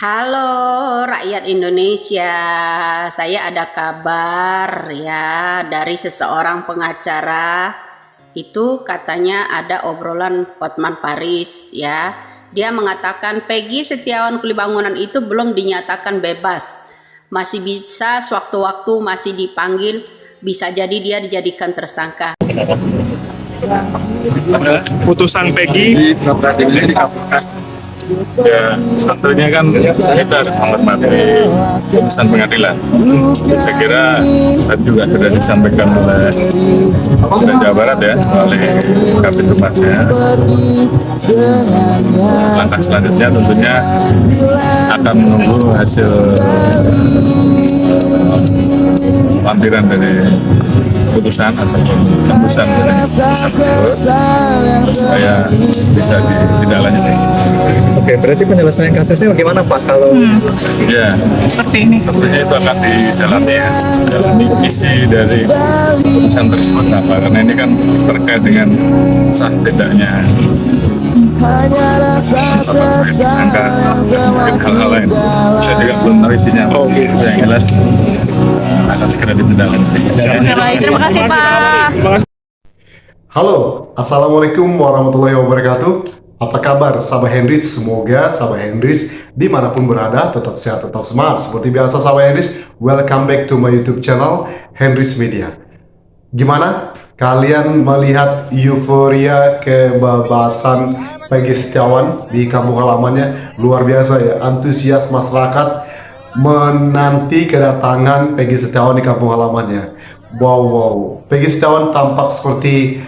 Halo rakyat Indonesia, saya ada kabar ya dari seseorang pengacara. Itu katanya ada obrolan Hotman Paris ya. Dia mengatakan Peggy Setiawan Kulibangunan itu belum dinyatakan bebas. Masih bisa sewaktu-waktu masih dipanggil, bisa jadi dia dijadikan tersangka. Putusan Peggy ya, tentunya kan kita harus menghormati putusan pengadilan. Saya kira tadi juga sudah disampaikan oleh Polda Jawa Barat ya, oleh Kabid Humasnya. Langkah selanjutnya tentunya akan menunggu hasil lampiran dari putusan atau tembusan dari putusan tersebut supaya bisa ditindaklanjuti. Oke, berarti penyelesaian kasusnya bagaimana Pak kalau Ya, seperti ini? tentunya itu akan didalami ya, dalami isi dari putusan tersebut apa, karena ini kan terkait dengan sah tidaknya tersangka, mungkin hal-hal lain. Saya juga belum tahu isinya. Yang jelas akan segera ditindaklanjuti. Terima kasih Pak. Halo, Assalamualaikum warahmatullahi wabarakatuh. Apa kabar sahabat Hendris? Semoga sahabat Hendris dimanapun berada tetap sehat, tetap semangat. Seperti biasa sahabat Hendris, welcome back to my YouTube channel Hendris Media. Gimana? Kalian melihat euforia kebebasan Peggy Setiawan di kampung halamannya? Luar biasa ya, antusias masyarakat menanti kedatangan Peggy Setiawan di kampung halamannya. Wow, Peggy Setiawan tampak seperti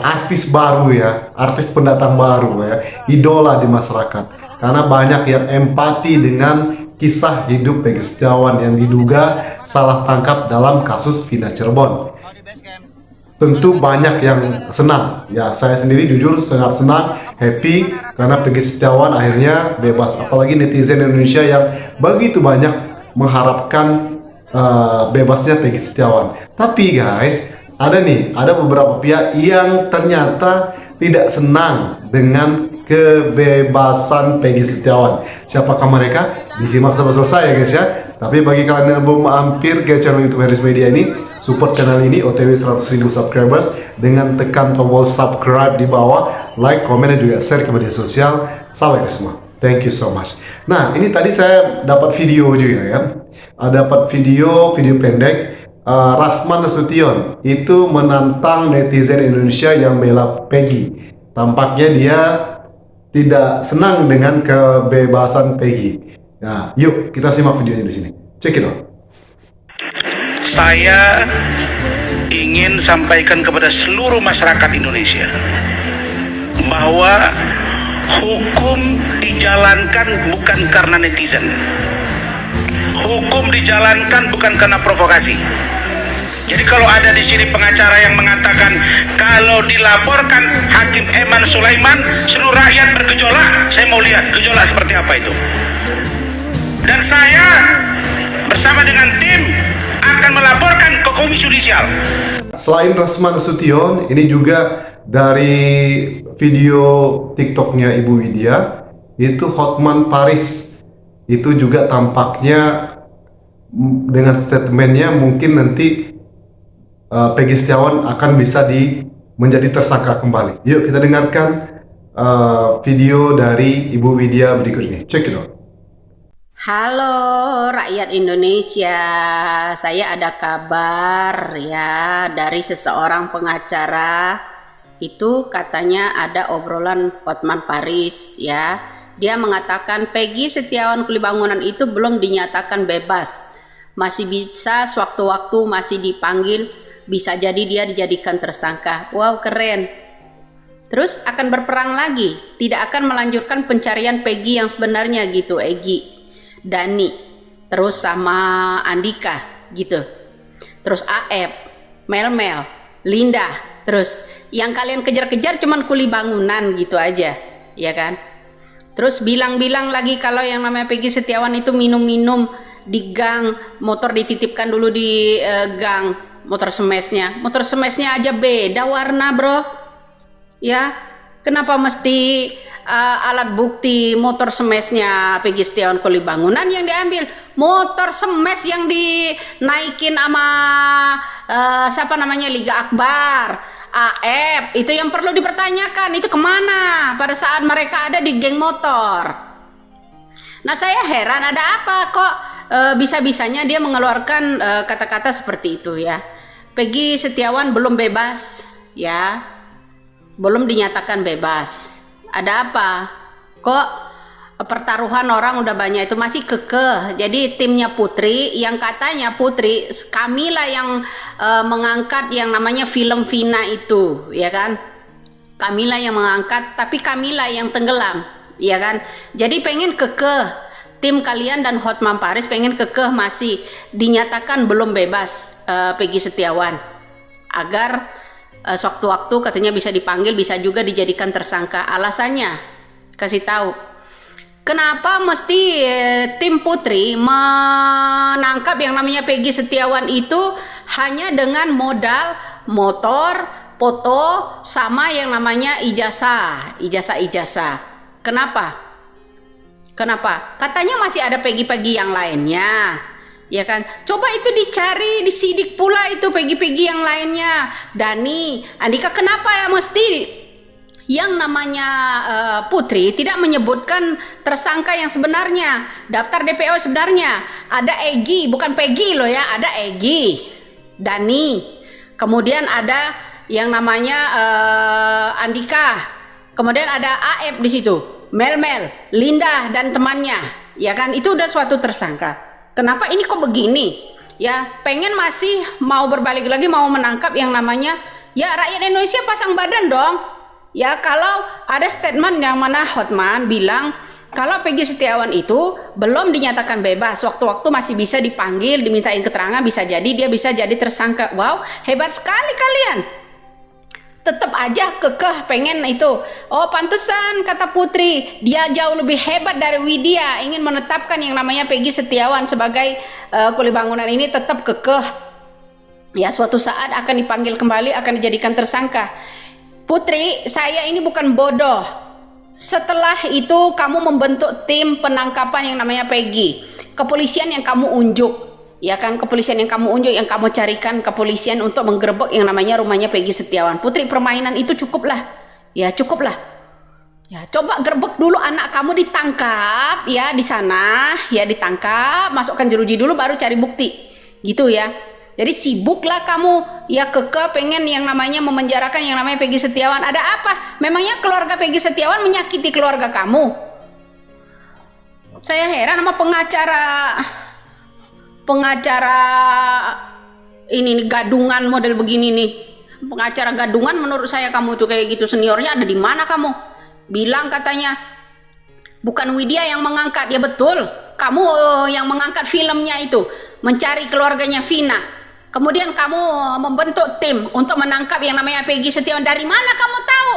artis baru ya, artis pendatang baru ya, idola di masyarakat. Karena banyak yang empati dengan kisah hidup Peggy Setiawan yang diduga salah tangkap dalam kasus Vina Cirebon. Tentu banyak yang senang ya, saya sendiri jujur sangat senang, happy karena Peggy Setiawan akhirnya bebas. Apalagi netizen Indonesia yang begitu banyak mengharapkan bebasnya Peggy Setiawan. Tapi guys, ada beberapa pihak yang ternyata tidak senang dengan kebebasan Peggy Setiawan. Siapakah mereka? Disimak sampai selesai ya guys ya. Tapi bagi kalian yang belum mampir ke channel YouTube Hendris Media ini, support channel ini OTW 100.000 subscribers dengan tekan tombol subscribe di bawah, like, komen, dan juga share ke media sosial. Sampai semua. Thank you so much. Nah, ini tadi saya dapat video juga ya. Dapat video pendek. Rasman Nasution itu menantang netizen Indonesia yang bela Peggy. Tampaknya dia tidak senang dengan kebebasan Peggy. Nah, yuk kita simak videonya di sini. Check it out. Saya ingin sampaikan kepada seluruh masyarakat Indonesia bahwa hukum dijalankan bukan karena netizen. Hukum dijalankan bukan karena provokasi. Jadi kalau ada di sini pengacara yang mengatakan kalau dilaporkan Hakim Eman Sulaiman seluruh rakyat bergejolak, saya mau lihat gejolak seperti apa itu. Dan saya bersama dengan tim akan melaporkan ke Komisi Yudisial. Selain Rasman Nasution, ini juga dari video TikToknya Ibu Widya, itu Hotman Paris. Itu juga tampaknya dengan statementnya mungkin nanti Peggy Setiawan akan bisa menjadi tersangka kembali. Yuk kita dengarkan video dari Ibu Widya berikut ini. Check it out. Halo rakyat Indonesia, saya ada kabar ya dari seseorang pengacara. Itu katanya ada obrolan Hotman Paris ya. Dia mengatakan Peggy Setiawan Kulibangunan itu belum dinyatakan bebas. Masih bisa sewaktu-waktu masih dipanggil, bisa jadi dia dijadikan tersangka. Wow, keren. Terus akan berperang lagi, tidak akan melanjutkan pencarian Peggy yang sebenarnya gitu, Egy, Dani, terus sama Andika gitu. Terus Aep, Mel, Linda, terus yang kalian kejar-kejar cuman Kulibangunan gitu aja, ya kan? Terus bilang-bilang lagi kalau yang namanya Peggy Setiawan itu minum-minum di gang, motor dititipkan dulu di gang, motor semesnya aja beda warna bro. Ya, kenapa mesti alat bukti motor semesnya Peggy Setiawan Kuli Bangunan yang diambil, motor semes yang dinaikin sama siapa namanya Liga Akbar, AF, itu yang perlu dipertanyakan, itu kemana pada saat mereka ada di geng motor. Nah saya heran ada apa kok bisa-bisanya dia mengeluarkan kata-kata seperti itu ya. Peggy Setiawan belum bebas ya, belum dinyatakan bebas. Ada apa? Kok pertaruhan orang udah banyak itu masih kekeh. Jadi timnya Putri yang katanya Putri Kamila yang mengangkat yang namanya film Vina itu, ya kan? Kamila yang mengangkat, tapi Kamila yang tenggelam, ya kan? Jadi pengen kekeh. Tim kalian dan Hotman Paris pengen kekeh masih dinyatakan belum bebas Peggy Setiawan agar sewaktu-waktu katanya bisa dipanggil, bisa juga dijadikan tersangka. Alasannya kasih tahu kenapa mesti tim Putri menangkap yang namanya Peggy Setiawan itu hanya dengan modal motor, foto, sama yang namanya ijazah. Kenapa? Katanya masih ada Peggy yang lainnya, ya kan? Coba itu dicari, disidik pula itu Peggy yang lainnya. Dani, Andika, kenapa ya mesti yang namanya Putri tidak menyebutkan tersangka yang sebenarnya, daftar DPO sebenarnya? Ada Egy, bukan Peggy loh ya, ada Egy, Dani, kemudian ada yang namanya Andika, kemudian ada AF di situ. Mel, Linda dan temannya, ya kan, itu udah suatu tersangka. Kenapa ini kok begini? Ya, pengen masih mau berbalik lagi, mau menangkap yang namanya, ya rakyat Indonesia pasang badan dong. Ya kalau ada statement yang mana Hotman bilang kalau Peggy Setiawan itu belum dinyatakan bebas, waktu-waktu masih bisa dipanggil, dimintain keterangan, bisa jadi dia bisa jadi tersangka. Wow, hebat sekali kalian. Tetap aja kekeh pengen itu. Oh pantesan kata Putri, dia jauh lebih hebat dari Widya, ingin menetapkan yang namanya Peggy Setiawan sebagai Kuli Bangunan ini tetap kekeh. Ya suatu saat akan dipanggil kembali, akan dijadikan tersangka. Putri, saya ini bukan bodoh. Setelah itu kamu membentuk tim penangkapan yang namanya Peggy. Kepolisian yang kamu unjuk, ya kan, kepolisian yang kamu unjuk, yang kamu carikan kepolisian untuk menggerebek yang namanya rumahnya Peggy Setiawan. Putri, permainan itu cukuplah. Ya cukuplah. Ya coba gerebek dulu anak kamu, ditangkap ya di sana, ya ditangkap, masukkan jeruji dulu baru cari bukti. Gitu ya. Jadi sibuklah kamu ya keke pengen yang namanya memenjarakan yang namanya Peggy Setiawan. Ada apa? Memangnya keluarga Peggy Setiawan menyakiti keluarga kamu? Saya heran sama pengacara ini nih, gadungan model begini nih. Pengacara gadungan menurut saya kamu tuh kayak gitu. Seniornya ada di mana kamu? Bilang katanya bukan Widya yang mengangkat. Ya betul, kamu yang mengangkat filmnya itu, mencari keluarganya Vina. Kemudian kamu membentuk tim untuk menangkap yang namanya Peggy Setiawan. Dari mana kamu tahu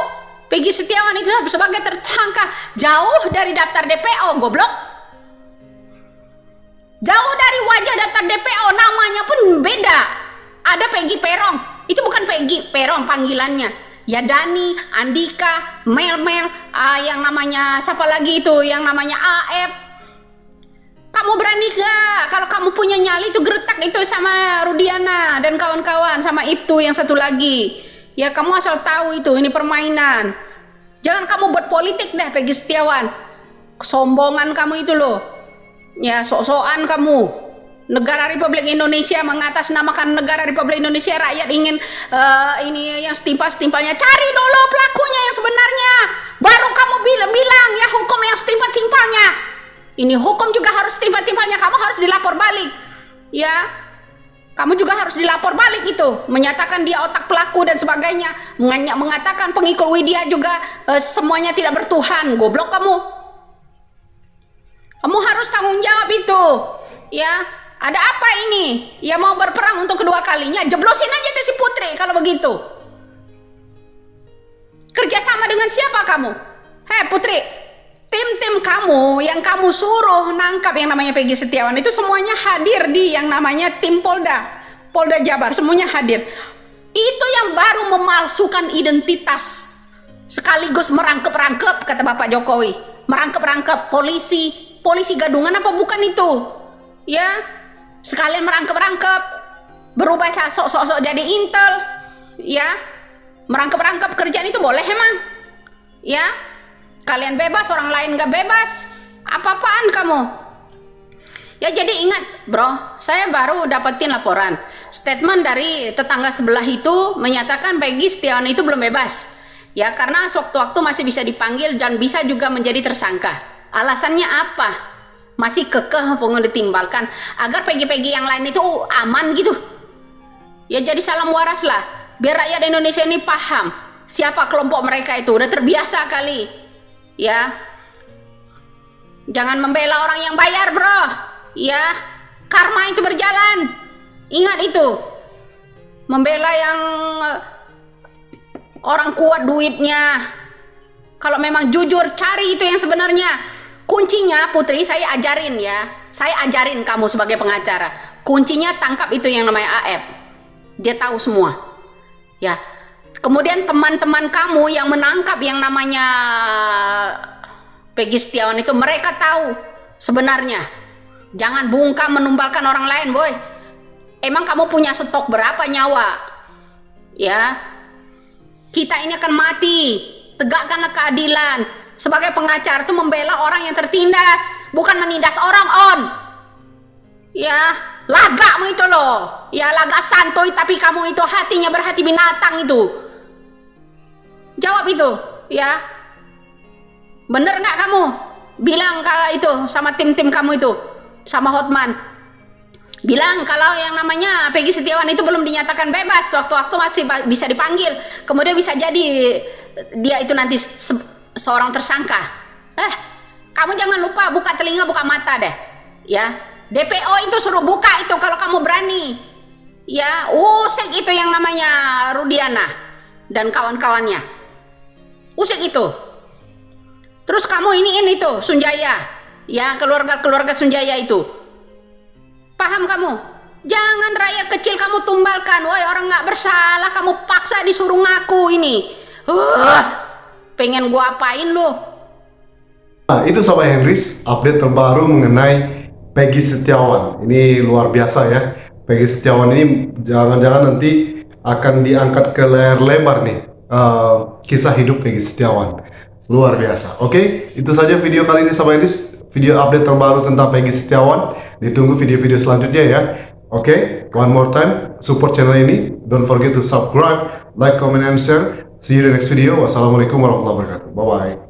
Peggy Setiawan itu sebagai tersangka? Jauh dari daftar DPO, goblok. Jauh dari wajah daftar DPO, namanya pun beda. Ada Peggy Perong, itu bukan Peggy Perong panggilannya. Ya Dani, Andika, Mel, yang namanya siapa lagi itu, yang namanya AF. Kamu berani gak kalau kamu punya nyali itu geretak itu sama Rudiana dan kawan-kawan, sama Ibtu yang satu lagi. Ya kamu asal tahu itu, ini permainan. Jangan kamu buat politik deh Peggy Setiawan. Kesombongan kamu itu loh. Ya sok-sokan kamu. Negara Republik Indonesia, mengatasnamakan negara Republik Indonesia, rakyat ingin ini yang setimpal-setimpalnya. Cari dulu pelakunya yang sebenarnya, baru kamu bilang ya hukum yang setimpal-timpalnya. Ini hukum juga harus setimpal-timpalnya, kamu harus dilapor balik. Ya, kamu juga harus dilapor balik itu, menyatakan dia otak pelaku dan sebagainya, mengatakan pengikut Widya juga semuanya tidak bertuhan. Goblok kamu. Kamu harus tanggung jawab itu. Ya, ada apa ini? Ya mau berperang untuk kedua kalinya, jeblosin aja deh si Putri kalau begitu. Kerjasama dengan siapa kamu? Hei Putri, tim-tim kamu yang kamu suruh nangkap yang namanya Peggy Setiawan itu semuanya hadir di yang namanya tim Polda Jabar, semuanya hadir. Itu yang baru memalsukan identitas sekaligus merangkep-rangkep, kata Bapak Jokowi, merangkep-rangkep polisi gadungan apa bukan itu? Ya, sekalian merangkep-rangkep, berubah sok-sok jadi intel, ya, merangkep-rangkep kerjaan itu boleh emang? Ya, kalian bebas, orang lain gak bebas, apa-apaan kamu? Ya jadi ingat bro, saya baru dapetin laporan, statement dari tetangga sebelah itu menyatakan Peggy Setiawan itu belum bebas. Ya karena sewaktu-waktu masih bisa dipanggil dan bisa juga menjadi tersangka. Alasannya apa? Masih kekeh pengen ditimbalkan agar Peggy-Peggy yang lain itu aman gitu. Ya jadi salam waras lah, biar rakyat Indonesia ini paham siapa kelompok mereka itu, udah terbiasa kali. Ya, jangan membela orang yang bayar bro. Ya, karma itu berjalan. Ingat itu, membela yang orang kuat duitnya. Kalau memang jujur, cari itu yang sebenarnya. Kuncinya Putri saya ajarin ya, saya ajarin kamu sebagai pengacara. Kuncinya tangkap itu yang namanya AF. Dia tahu semua. Ya. Kemudian teman-teman kamu yang menangkap yang namanya Peggy Setiawan itu, mereka tahu sebenarnya. Jangan bungkam menumbalkan orang lain, boy. Emang kamu punya stok berapa nyawa? Ya. Kita ini akan mati. Tegakkanlah keadilan. Sebagai pengacara itu membela orang yang tertindas, bukan menindas orang, on. Ya, lagamu itu loh. Ya, laga santuy tapi kamu itu hatinya berhati binatang itu. Jawab itu, ya. Bener nggak kamu? Bilang kalau itu sama tim-tim kamu itu, sama Hotman. Bilang kalau yang namanya Peggy Setiawan itu belum dinyatakan bebas, waktu-waktu masih bisa dipanggil, kemudian bisa jadi dia itu nanti seorang tersangka. Kamu jangan lupa buka telinga, buka mata deh, ya. DPO itu suruh buka itu kalau kamu berani, ya. Usik itu yang namanya Rudiana dan kawan-kawannya, usik itu. Terus kamu iniin itu Sunjaya, ya, keluarga Sunjaya itu. Paham kamu? Jangan rakyat kecil kamu tumbalkan. Woi, orang nggak bersalah kamu paksa disuruh ngaku ini. Pengen gua apain lu? Nah, itu Sahabat Henrys, update terbaru mengenai Peggy Setiawan. Ini luar biasa ya. Peggy Setiawan ini jangan-jangan nanti akan diangkat ke layar lebar nih, kisah hidup Peggy Setiawan. Luar biasa. Oke, itu saja video kali ini Sahabat Henrys. Video update terbaru tentang Peggy Setiawan. Ditunggu video-video selanjutnya ya. Oke, one more time, support channel ini. Don't forget to subscribe, like, comment, and share. See you in the next video. Wassalamualaikum warahmatullahi wabarakatuh. Bye-bye.